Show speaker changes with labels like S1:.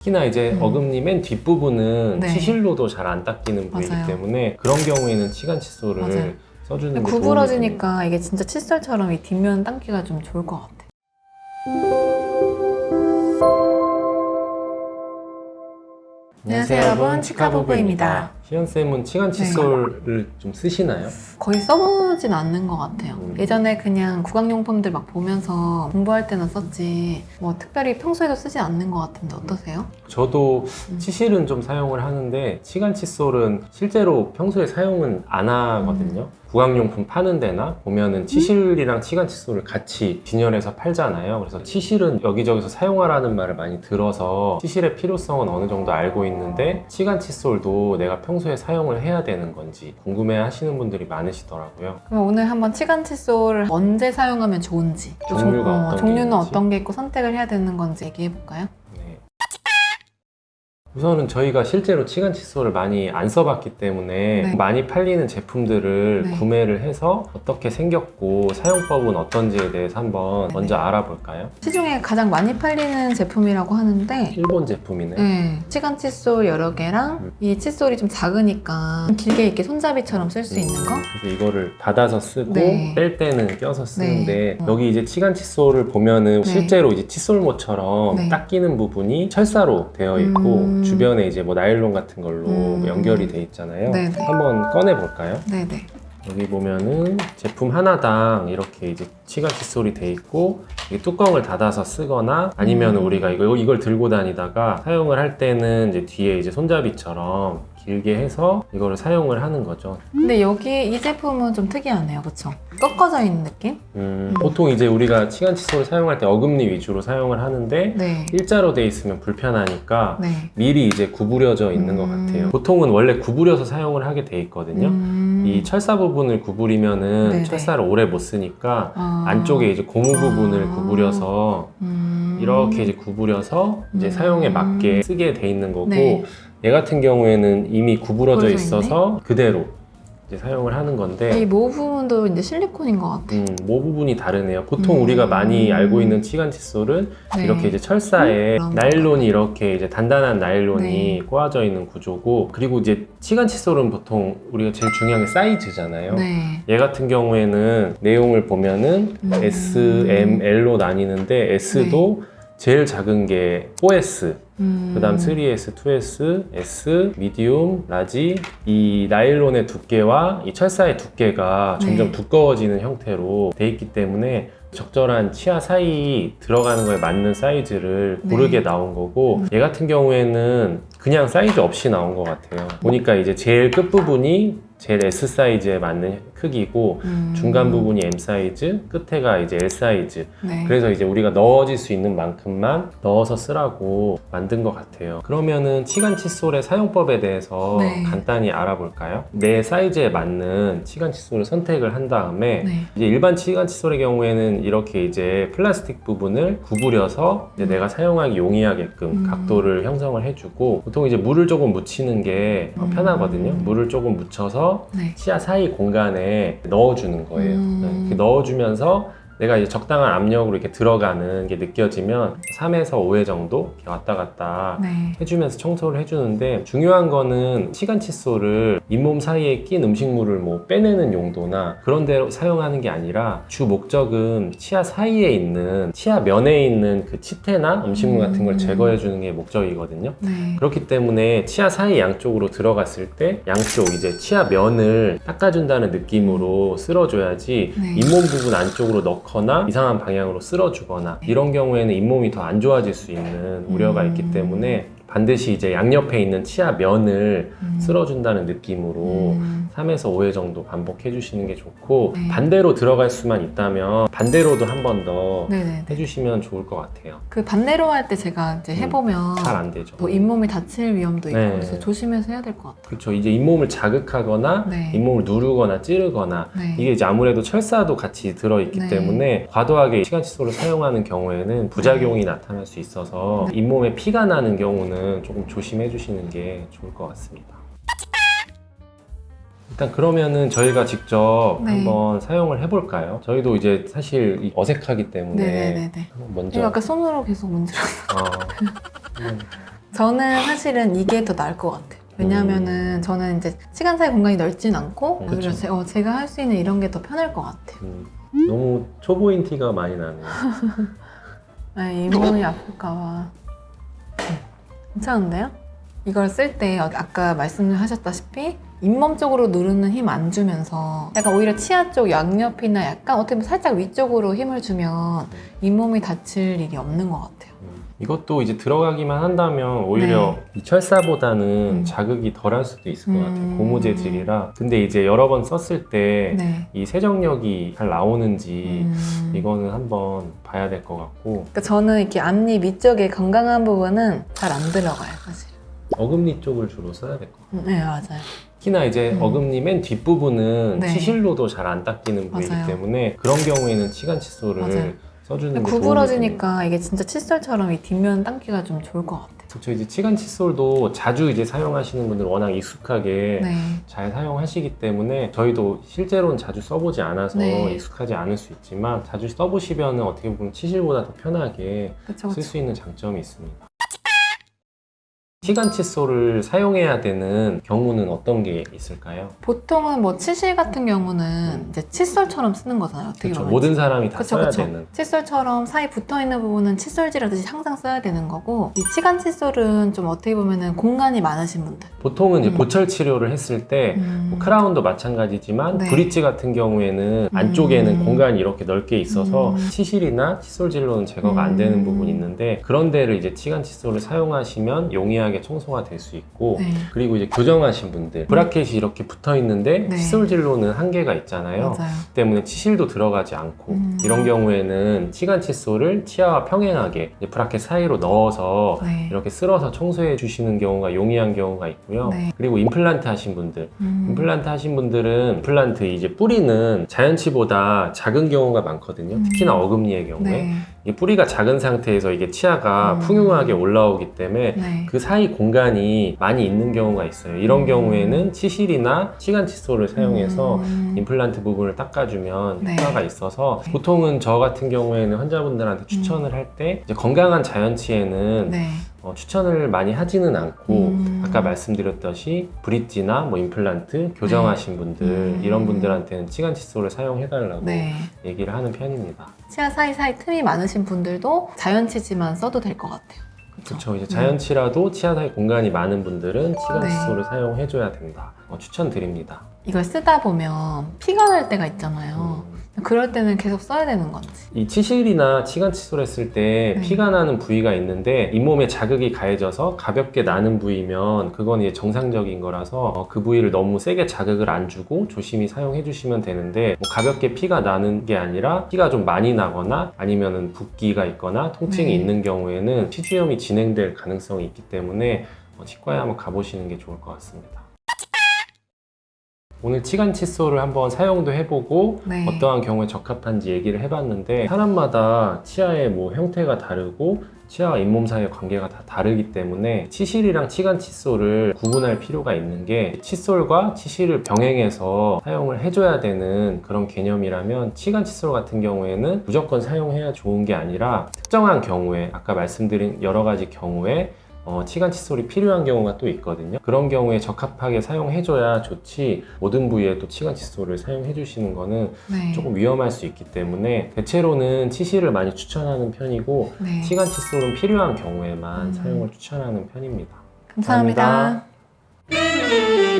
S1: 특히나 이제 어금니 맨 뒷부분은
S2: 네.
S1: 치실로도 잘 안 닦이는 부위이기
S2: 맞아요.
S1: 때문에 그런 경우에는 치간 칫솔을
S2: 맞아요.
S1: 써주는 게
S2: 구부러지니까 이게 진짜 칫솔처럼 이 뒷면 당기가 좀 좋을 것 같아. 안녕하세요, 여러분. 치카부부입니다.
S1: 희연쌤은 치간 칫솔을 좀 쓰시나요?
S2: 거의 써보진 않는 것 같아요. 예전에 그냥 구강용품들 막 보면서 공부할 때나 썼지 뭐 특별히 평소에도 쓰지 않는 것 같은데 어떠세요?
S1: 저도 치실은 좀 사용을 하는데 치간 칫솔은 실제로 평소에 사용은 안 하거든요. 구강용품 파는 데나 보면은 치실이랑 치간 칫솔을 같이 진열해서 팔잖아요. 그래서 치실은 여기저기서 사용하라는 말을 많이 들어서 치실의 필요성은 어느 정도 알고 있는데 치간 칫솔도 내가 평소에 사용을 해야 되는 건지 궁금해 하시는 분들이 많으시더라고요.
S2: 그럼 오늘 한번 치간 칫솔을 언제 사용하면 좋은지 또
S1: 종류가 어떤 게
S2: 종류는
S1: 있는지.
S2: 어떤 게 있고 선택을 해야 되는 건지 얘기해볼까요?
S1: 네. 우선은 저희가 실제로 치간 칫솔을 많이 안 써봤기 때문에
S2: 네.
S1: 많이 팔리는 제품들을
S2: 네.
S1: 구매를 해서 어떻게 생겼고 사용법은 어떤지에 대해서 한번
S2: 네.
S1: 먼저 알아볼까요?
S2: 시중에 가장 많이 팔리는 제품이라고 하는데
S1: 일본 제품이네.
S2: 네, 치간 칫솔 여러 개랑 이 칫솔이 좀 작으니까 길게 이렇게 손잡이처럼 쓸 수 있는 거?
S1: 그래서 이거를 닫아서 쓰고
S2: 네.
S1: 뺄 때는 껴서 쓰는데
S2: 네.
S1: 여기 이제 치간 칫솔을 보면은
S2: 네.
S1: 실제로 이제 칫솔모처럼
S2: 네.
S1: 닦이는 부분이 철사로 되어 있고 주변에 이제 뭐 나일론 같은 걸로 연결이 돼 있잖아요.
S2: 네네.
S1: 한번 꺼내 볼까요?
S2: 네네.
S1: 여기 보면은 제품 하나당 이렇게 이제 치간 칫솔이 돼 있고 이 뚜껑을 닫아서 쓰거나 아니면 우리가 이걸 들고 다니다가 사용을 할 때는 이제 뒤에 이제 손잡이처럼 길게 해서 이거를 사용을 하는 거죠.
S2: 근데 여기 이 제품은 좀 특이하네요, 그쵸? 꺾어져 있는 느낌?
S1: 보통 이제 우리가 치간 칫솔을 사용할 때 어금니 위주로 사용을 하는데
S2: 네.
S1: 일자로 돼 있으면 불편하니까
S2: 네.
S1: 미리 이제 구부려져 있는 것 같아요. 보통은 원래 구부려서 사용을 하게 돼 있거든요. 이 철사 부분을 구부리면은
S2: 네네.
S1: 철사를 오래 못 쓰니까
S2: 아.
S1: 안쪽에 이제 고무 부분을 구부려서 이렇게 이제 구부려서 이제 사용에 맞게 쓰게 돼 있는 거고
S2: 네.
S1: 얘 같은 경우에는 이미 구부러져
S2: 구부러져
S1: 있어서 그대로 이제 사용을 하는 건데
S2: 이 모 부분도 이제 실리콘인 것 같아.
S1: 모 부분이 다르네요. 보통 우리가 많이 알고 있는 치간 칫솔은
S2: 네.
S1: 이렇게 이제 철사에
S2: 그런
S1: 나일론이 이렇게 이제 단단한 나일론이
S2: 네.
S1: 꼬아져 있는 구조고 그리고 이제 치간 칫솔은 보통 우리가 제일 중요한 게 사이즈잖아요.
S2: 네.
S1: 얘 같은 경우에는 내용을 보면은 S, M, L로 나뉘는데 S도 제일 작은 게 4S, 그 다음 3S, 2S, S, 미디움, 라지. 이 나일론의 두께와 이 철사의 두께가
S2: 네.
S1: 점점 두꺼워지는 형태로 돼 있기 때문에 적절한 치아 사이 들어가는 거에 맞는 사이즈를 고르게 나온 거고 얘 같은 경우에는 그냥 사이즈 없이 나온 것 같아요. 보니까 이제 제일 끝부분이 제일 S 사이즈에 맞는 크기고 중간 부분이 M 사이즈, 끝에가 이제 L 사이즈.
S2: 네.
S1: 그래서 이제 우리가 넣어질 수 있는 만큼만 넣어서 쓰라고 만든 것 같아요. 그러면은 치간 칫솔의 사용법에 대해서
S2: 네.
S1: 간단히 알아볼까요? 내 사이즈에 맞는 치간 칫솔을 선택을 한 다음에
S2: 네.
S1: 이제 일반 치간 칫솔의 경우에는 이렇게 이제 플라스틱 부분을 구부려서 이제 내가 사용하기 용이하게끔 각도를 형성을 해주고 보통 이제 물을 조금 묻히는 게 편하거든요. 물을 조금 묻혀서
S2: 네.
S1: 치아 사이 공간에 넣어주는 거예요. 이렇게 넣어주면서 내가 이제 적당한 압력으로 이렇게 들어가는 게 느껴지면 3에서 5회 정도 이렇게 왔다 갔다
S2: 네.
S1: 해주면서 청소를 해주는데 중요한 거는 치간 칫솔을 잇몸 사이에 낀 음식물을 뭐 빼내는 용도나 그런 데로 사용하는 게 아니라 주 목적은 치아 사이에 있는 치아 면에 있는 그 치태나 음식물 같은 걸 제거해 주는 게 목적이거든요.
S2: 네.
S1: 그렇기 때문에 치아 사이 양쪽으로 들어갔을 때 양쪽 이제 치아 면을 닦아준다는 느낌으로 쓸어줘야지
S2: 네.
S1: 잇몸 부분 안쪽으로 넣거나 이상한 방향으로 쓸어주거나 이런 경우에는 잇몸이 더 안 좋아질 수 있는 우려가 있기 때문에 반드시 이제 양옆에 있는 치아 면을 쓸어준다는 느낌으로 3에서 5회 정도 반복해 주시는 게 좋고
S2: 네.
S1: 반대로 들어갈 수만 있다면 반대로도 한 번 더
S2: 네네.
S1: 해주시면 좋을 것 같아요.
S2: 그 반대로 할 때 제가 이제 해보면
S1: 잘 안 되죠.
S2: 뭐 잇몸이 다칠 위험도 있고
S1: 네.
S2: 그래서 조심해서 해야 될 것 같아요.
S1: 그렇죠. 이제 잇몸을 자극하거나
S2: 네.
S1: 잇몸을 누르거나 찌르거나
S2: 네.
S1: 이게 이제 아무래도 철사도 같이 들어있기
S2: 네.
S1: 때문에 과도하게 치간 칫솔을 사용하는 경우에는 부작용이 나타날 수 있어서 잇몸에 피가 나는 경우는 조금 조심해 주시는 게 좋을 것 같습니다. 일단 그러면은 저희가 직접
S2: 네.
S1: 한번 사용을 해볼까요? 저희도 이제 사실 어색하기 때문에
S2: 네네네네.
S1: 한번 먼저
S2: 이거 아까 손으로 계속 문질렀어.
S1: 한번
S2: 저는 사실은 이게 더 나을 것 같아요. 왜냐하면은 저는 이제 시간 사이 공간이 넓진 않고 오히려
S1: 그쵸.
S2: 제가 할 수 있는 이런 게 더 편할 것 같아요.
S1: 너무 초보인 티가 많이 나네요.
S2: 잇몸이 아플까봐. 괜찮은데요? 이걸 쓸 때 아까 말씀하셨다시피 잇몸 쪽으로 누르는 힘 안 주면서 약간 오히려 치아 쪽 양옆이나 약간 어떻게 보면 살짝 위쪽으로 힘을 주면 잇몸이 다칠 일이 없는 것 같아요.
S1: 이것도 이제 들어가기만 한다면 오히려 이 철사보다는 자극이 덜할 수도 있을 것 같아요. 고무 재질이라. 근데 이제 여러 번 썼을 때 이 세정력이 잘 나오는지 이거는 한번 봐야 될 것 같고.
S2: 그러니까 저는 이렇게 앞니 위쪽에 건강한 부분은 잘 안 들어가요, 사실.
S1: 어금니 쪽을 주로 써야 될 것 같아요.
S2: 네, 맞아요.
S1: 특히나 이제 어금니 맨 뒷부분은
S2: 네.
S1: 치실로도 잘 안 닦이는 부위이기
S2: 맞아요.
S1: 때문에 그런 경우에는 치간 칫솔을
S2: 맞아요.
S1: 써주는 게 도움이 됩니다.
S2: 구부러지니까 이게 진짜 칫솔처럼 이 뒷면 당기가 좀 좋을 것 같아요.
S1: 그렇죠. 이제 치간 칫솔도 자주 이제 사용하시는 분들 워낙 익숙하게
S2: 네.
S1: 잘 사용하시기 때문에 저희도 실제로는 자주 써보지 않아서
S2: 네.
S1: 익숙하지 않을 수 있지만 자주 써보시면 어떻게 보면 치실보다 더 편하게
S2: 그쵸,
S1: 쓸
S2: 그쵸.
S1: 수 있는 장점이 있습니다. 치간 칫솔을 사용해야 되는 경우는 어떤 게 있을까요?
S2: 보통은 뭐 치실 같은 경우는 이제 칫솔처럼 쓰는 거잖아요. 어떻게
S1: 그렇죠.
S2: 보면.
S1: 모든 사람이 다
S2: 그쵸,
S1: 써야
S2: 그쵸.
S1: 되는.
S2: 칫솔처럼 사이 붙어있는 부분은 칫솔질하듯이 항상 써야 되는 거고 이 치간 칫솔은 좀 어떻게 보면은 공간이 많으신 분들
S1: 보통은 이제 보철 치료를 했을 때 뭐 크라운도 마찬가지지만
S2: 네.
S1: 브릿지 같은 경우에는 안쪽에는 공간이 이렇게 넓게 있어서 치실이나 칫솔질로는 제거가 안 되는 부분이 있는데 그런 데를 이제 치간 칫솔을 사용하시면 용이하게 청소가 될 수 있고
S2: 네.
S1: 그리고 이제 교정하신 분들 브라켓이 이렇게 붙어 있는데
S2: 네.
S1: 칫솔질로는 한계가 있잖아요.
S2: 맞아요.
S1: 때문에 치실도 들어가지 않고 이런 경우에는 치간 칫솔을 치아와 평행하게 이제 브라켓 사이로 넣어서
S2: 네.
S1: 이렇게 쓸어서 청소해 주시는 경우가 용이한 경우가 있고요.
S2: 네.
S1: 그리고 임플란트 하신 분들 임플란트 하신 분들은 임플란트 이제 뿌리는 자연치보다 작은 경우가 많거든요. 특히나 어금니의 경우에
S2: 네.
S1: 이게 뿌리가 작은 상태에서 이게 치아가 풍요하게 올라오기 때문에
S2: 네.
S1: 그 사이 공간이 많이 있는 경우가 있어요. 이런 경우에는 치실이나 치간 칫솔을 사용해서 임플란트 부분을 닦아주면
S2: 네.
S1: 효과가 있어서 보통은 저 같은 경우에는 환자분들한테 추천을 할 때 건강한 자연치에는
S2: 네.
S1: 추천을 많이 하지는 않고 아까 말씀드렸듯이 브릿지나 뭐 임플란트 교정하신 분들 이런 분들한테는 치간 칫솔을 사용해달라고
S2: 네.
S1: 얘기를 하는 편입니다.
S2: 치아 사이사이 틈이 많으신 분들도 자연치지만 써도 될 것 같아요.
S1: 그렇죠. 이제 자연치라도 치아 사이 공간이 많은 분들은 치간
S2: 네.
S1: 칫솔을 사용해줘야 된다. 추천드립니다.
S2: 이걸 쓰다 보면 피가 날 때가 있잖아요. 그럴 때는 계속 써야 되는 건지.
S1: 이 치실이나 치간 칫솔 했을 때
S2: 네.
S1: 피가 나는 부위가 있는데 잇몸에 자극이 가해져서 가볍게 나는 부위면 그건 이제 정상적인 거라서 그 부위를 너무 세게 자극을 안 주고 조심히 사용해 주시면 되는데 뭐 가볍게 피가 나는 게 아니라 피가 좀 많이 나거나 아니면은 붓기가 있거나 통증이
S2: 네.
S1: 있는 경우에는 치주염이 진행될 가능성이 있기 때문에 치과에 한번 가보시는 게 좋을 것 같습니다. 오늘 치간 칫솔을 한번 사용도 해보고
S2: 네.
S1: 어떠한 경우에 적합한지 얘기를 해봤는데 사람마다 치아의 뭐 형태가 다르고 치아와 잇몸 사이의 관계가 다 다르기 때문에 치실이랑 치간 칫솔을 구분할 필요가 있는 게 칫솔과 치실을 병행해서 사용을 해줘야 되는 그런 개념이라면 치간 칫솔 같은 경우에는 무조건 사용해야 좋은 게 아니라 특정한 경우에 아까 말씀드린 여러 가지 경우에 치간 칫솔이 필요한 경우가 또 있거든요. 그런 경우에 적합하게 사용해줘야 좋지 모든 부위에 또 치간 칫솔을 사용해 주시는 거는
S2: 네.
S1: 조금 위험할 수 있기 때문에 대체로는 치실을 많이 추천하는 편이고
S2: 네.
S1: 치간 칫솔은 필요한 경우에만 사용을 추천하는 편입니다.
S2: 감사합니다.
S1: 감사합니다.